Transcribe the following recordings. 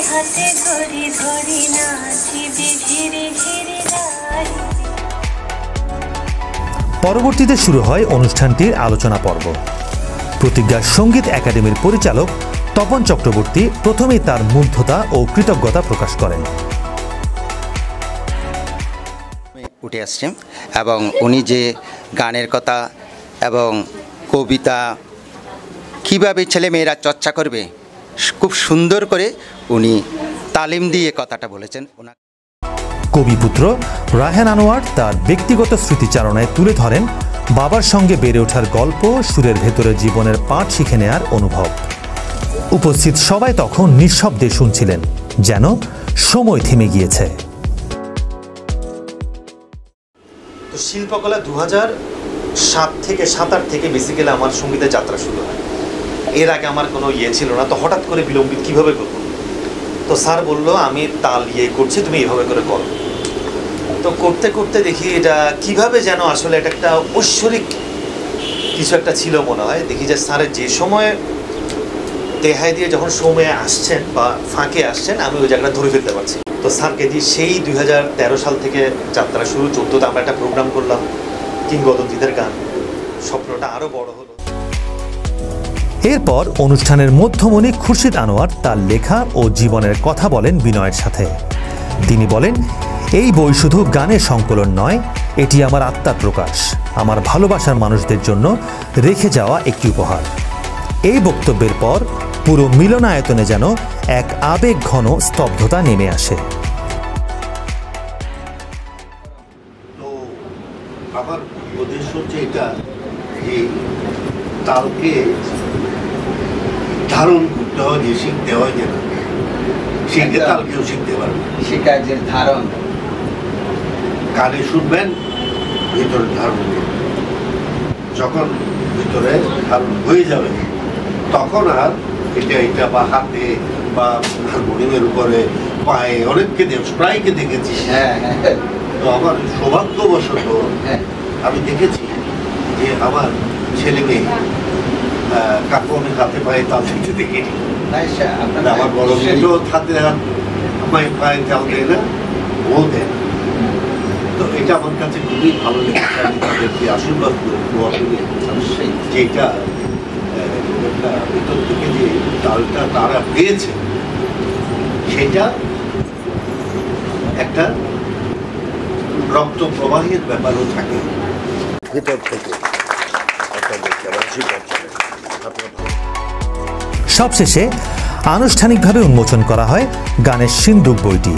হাতে ধরি ধরি নাচিবি ধীরে ধীরে গাই। পরবর্তীতে শুরু হয় অনুষ্ঠানটির আলোচনা পর্ব। প্রতিজ্ঞা সঙ্গীত একাডেমির পরিচালক তপন চক্রবর্তী প্রথমেই তার মুগ্ধতা ও কৃতজ্ঞতা প্রকাশ করেন। উঠে আসছেন এবং উনি যে গানের কথা এবং কবিতা কীভাবে ছেলেমেয়েরা চর্চা করবে খুব সুন্দর করে উনি তালিম দিয়ে কথাটা বলেছেন। কবিপুত্র রায়হান আনোয়ার তার ব্যক্তিগত স্মৃতিচারণায় তুলে ধরেন বাবার সঙ্গে বেড়ে ওঠার গল্প, সুরের ভেতরে জীবনের পাঠ শিখে নেয়ার অনুভব। উপস্থিত সবাই তখন নিঃশব্দে শুনছিলেন, যেন সময় থেমে গিয়েছে। তো শিল্পকলা 2007 থেকে 7-8 থেকে বেসিক্যালি আমার সঙ্গীতের যাত্রা শুরু হয়। এর আগে আমার কোনো ছিল না, তো হঠাৎ করে বিলম্বিত কীভাবে করবো, তো স্যার বললো আমি তাল করছি, তুমি এইভাবে করে করো। তো করতে করতে দেখি এটা কিভাবে যেন আসলে এটা একটা ঐশ্বরিক কিছু একটা ছিল মনে হয়। দেখি যে স্যারের যে সময় দেহাই দিয়ে যখন সময়ে আসছেন বা ফাঁকে আসছেন, আমি ওই জায়গাটা ধরে ফেলতে পারছি। তো স্যারকে দিয়ে সেই 2013 সাল থেকে যাত্রা শুরু। 14তে আমরা একটা প্রোগ্রাম করলাম কিংবদন্তীদের গান, স্বপ্নটা আরও বড় হলো। এরপর অনুষ্ঠানের মধ্যমণি খুরশিদ আনোয়ার তার লেখা ও জীবনের কথা বলেন বিনয়ের সাথে। তিনি বলেন, এই বই শুধু গানের সংকলন নয়, এটি আমার আত্মার প্রকাশ, আমার ভালোবাসার মানুষদের জন্য রেখে যাওয়া একটি উপহার। এই বক্তব্যের পর পুরো মিলনায়তনে যেন এক আবেগ ঘন স্তব্ধতা নেমে আসে। তো আমার উদ্দেশ্য হচ্ছে এটা, যে তালকে ধারণ করতে হয়, যে শিখতে হয়, যে না শিখে কালকেও শিখতে পারবে। শিক্ষার যে ধারণ, কানে শুনবেন, ভিতরে ধারণ করবেন। যখন ভিতরে ধারণ হয়ে যাবে তখন আর এটা বা হাতে বা হারমোনিয়ামের উপরে পায়ে অনেককে প্রায়কে দেখেছি। তো আমার সৌভাগ্যবশত আমি দেখেছি যে আমার ছেলে মেয়ে কাকু অনেক হাতে পায়ে তাল দিতে দেখিনি। আমার বড় মেয়েও হাতে পায়ে তাল দেয় না, ও দেয়। তো এটা আমার কাছে খুবই ভালো লেগেছে। আমি তাদেরকে আশীর্বাদ করে দোয়া করি যেটা ভিতর থেকে যে তালটা তারা পেয়েছে সেটা একটা রক্ত প্রবাহের ব্যাপারও থাকে ভিতর থেকে। সবশেষে আনুষ্ঠানিকভাবে উন্মোচন করা হয় গানের সিন্দুক বইটি।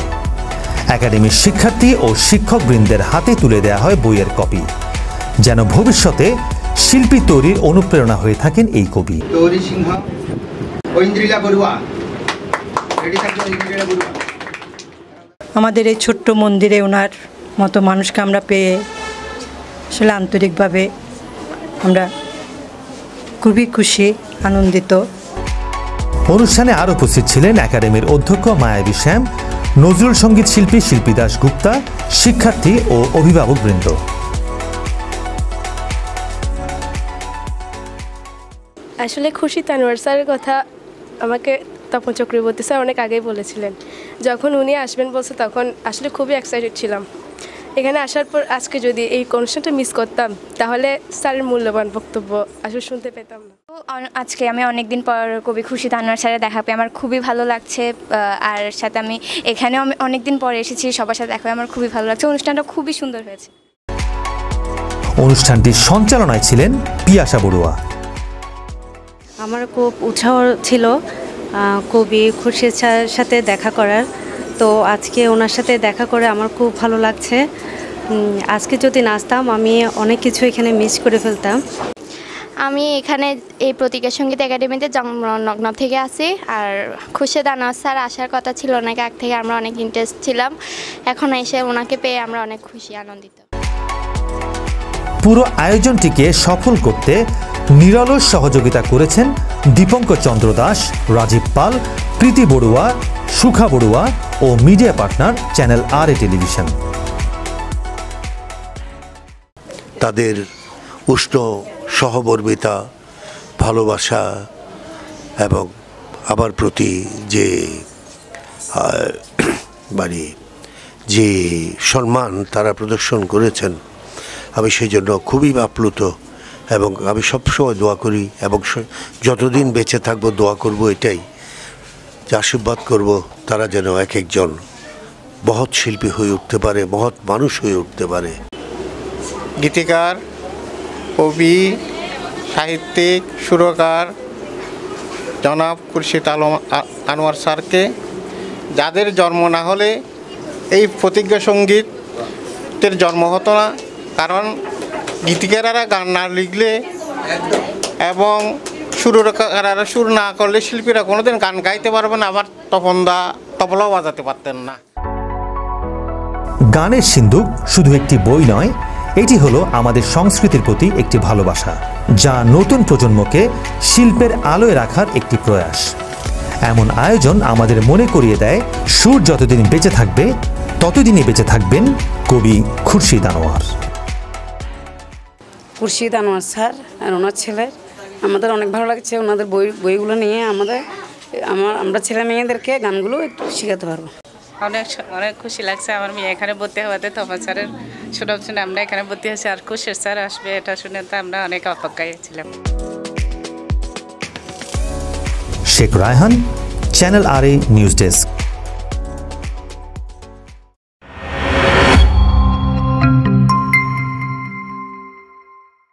একাডেমির শিক্ষার্থী ও শিক্ষকবৃন্দের হাতে তুলে দেওয়া হয় বইয়ের কপি, যেন ভবিষ্যতে শিল্পী তৈরির অনুপ্রেরণা হয়ে থাকেন এই কবি। আমাদের এই ছোট্ট মন্দিরে ওনার মতো মানুষকে আমরা পেয়ে আসলে আন্তরিকভাবে আমরা খুবই খুশি, আনন্দিত। অনুষ্ঠানে আরও উপস্থিত ছিলেন একাডেমির অধ্যক্ষ মায়াবী শ্যাম, নজরুল সঙ্গীত শিল্পী শিল্পী দাস গুপ্তা, শিক্ষার্থী ও অভিভাবকবৃন্দ। আসলে খুশি তানোয়ার স্যারের কথা আমাকে তপন চক্রবর্তী স্যার অনেক আগেই বলেছিলেন। যখন উনি আসবেন বলছে তখন আসলে খুবই এক্সাইটেড ছিলাম। এখানে আসার পর আজকে যদি এই অনুষ্ঠানটা মিস করতাম তাহলে স্যারের মূল্যবান বক্তব্য আসলে শুনতে পেতাম না। আজকে আমি অনেকদিন পর কবি খুশি তানোয়ার স্যারের দেখা পেয়ে আমার খুবই ভালো লাগছে। আর সাথে আমি এখানেও অনেকদিন পরে এসেছি, সবার সাথে দেখা হয়ে আমার খুবই ভালো লাগছে। অনুষ্ঠানটা খুবই সুন্দর হয়েছে। অনুষ্ঠানটির সঞ্চালনায় ছিলেন পিয়াসা বড়ুয়া। আমার খুব উৎসাহ ছিল কবি খুরশিদ স্যারের সাথে দেখা করার। তো আজকে ওনার সাথে দেখা করে আমার খুব ভালো লাগছে। আজকে যদি নাচতাম আমি অনেক কিছু এখানে মিস করে ফেলতাম। আমি এখানে এই প্রতিজ্ঞা সঙ্গীত একাডেমিতে জন্মলগ্ন থেকে আসি। আর খুশি তানোয়ার স্যার আসার কথা ছিল অনেক আগ থেকে, আমরা অনেক ইন্টারেস্ট ছিলাম। এখন এসে ওনাকে পেয়ে আমরা অনেক খুশি, আনন্দিত। পুরো আয়োজনটিকে সফল করতে নিরলস সহযোগিতা করেছেন দীপঙ্কর চন্দ্র দাস, রাজীব পাল, প্রীতি বড়ুয়া, সুখা বড়ুয়া ও মিডিয়া পার্টনার চ্যানেল আর টেলিভিশন। তাদের উষ্ণ সহমর্মিতা, ভালোবাসা এবং আমার প্রতি যে মানে যে সম্মান তারা প্রদর্শন করেছেন, আমি সেই জন্য খুবই আপ্লুত। এবং আমি সবসময় দোয়া করি এবং যতদিন বেঁচে থাকবো দোয়া করব এটাই, যে আশীর্বাদ করব তারা যেন এক একজন মহৎ শিল্পী হয়ে উঠতে পারে, মহৎ মানুষ হয়ে উঠতে পারে। গীতিকার, কবি, সাহিত্যিক, সুরকার জনাব খুরশিদ আনোয়ার স্যারকে, যাদের জন্ম না হলে এই প্রতিজ্ঞা সঙ্গীতের জন্ম হতো না। কারণ গীতিকারেরা গান না লিখলে এবং সুরকারেরা সুর না করলে শিল্পীরা কোনোদিন গান গাইতে পারবে না, আবার তপনদা তবলাও বাজাতে পারতেন না। গানের সিন্দুক শুধু একটি বই নয়, এটি হলো আমাদের সংস্কৃতির প্রতি একটি ভালোবাসা, যা নতুন প্রজন্মকে শিল্পের আলোয় রাখার একটি প্রয়াস। এমন আয়োজন আমাদের মনে করিয়ে দেয়, সুর যতদিন বেঁচে থাকবে ততদিনই বেঁচে থাকবেন কবি খুরশিদ আনোয়ার। খুরশিদ আনোয়ার স্যার আর ওনার ছেলে, আমাদের অনেক ভালো লাগছে। ওনাদের বইগুলো নিয়ে আমরা ছেলে মেয়েদেরকে গানগুলো একটু শেখাতে পারবো। অনেক খুশি লাগছে। আমার মেয়ে এখানে ভর্তি হওয়াতে তপন স্যারের শুনে আমরা এখানে ভর্তি হয়েছি। আর খুশির স্যার আসবে এটা শুনে তো আমরা অনেক অপেক্ষায় ছিলাম। শেখ রায়হান, চ্যানেল আর নিউজ ডেস্ক।